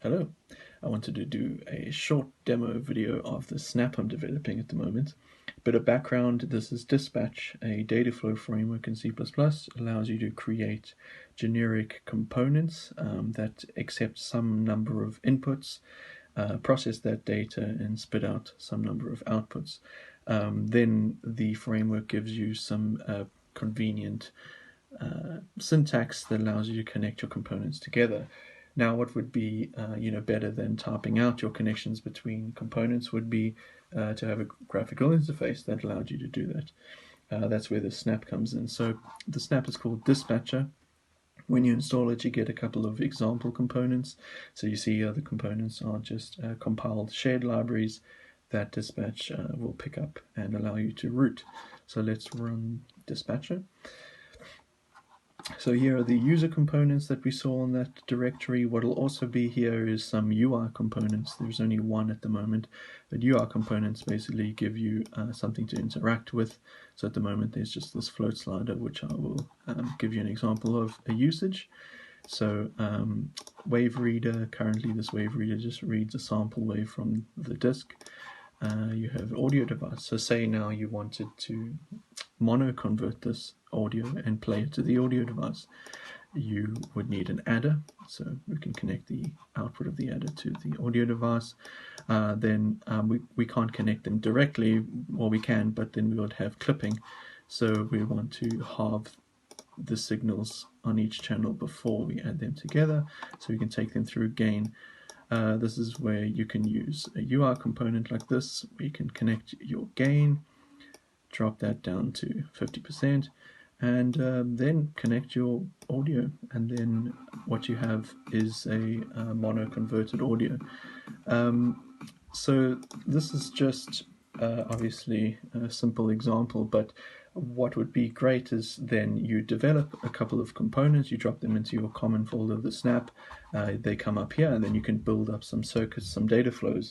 Hello, I wanted to do a short demo video of the snap I'm developing at the moment. Bit of background, this is DSPatch, a data flow framework in C++, allows you to create generic components that accept some number of inputs, process that data and spit out some number of outputs. Then the framework gives you some convenient syntax that allows you to connect your components together. Now, what would be better than typing out your connections between components would be to have a graphical interface that allowed you to do that. That's where the snap comes in. So the snap is called DSPatcher. When you install it, you get a couple of example components. So you see the components are just compiled shared libraries that DSPatch will pick up and allow you to root. So let's run DSPatcher. So here are the user components that we saw in that directory. What will also be here is some UI components. There's only one at the moment, but UI components basically give you something to interact with. So at the moment there's just this float slider, which I will give you an example of a usage. So wave reader, currently this wave reader just reads a sample wave from the disk. You have audio device. So say now you wanted to mono convert this audio and play it to the audio device. You would need an adder, so we can connect the output of the adder to the audio device. Then we can't connect them directly, or we can, but then we would have clipping. So we want to halve the signals on each channel before we add them together, so we can take them through gain. This is where you can use a UI component like this. You can connect your gain, drop that down to 50%, and then connect your audio, and then what you have is a mono converted audio. So this is just obviously a simple example, but what would be great is then you develop a couple of components, you drop them into your common folder of the snap, they come up here, and then you can build up some circuits, some data flows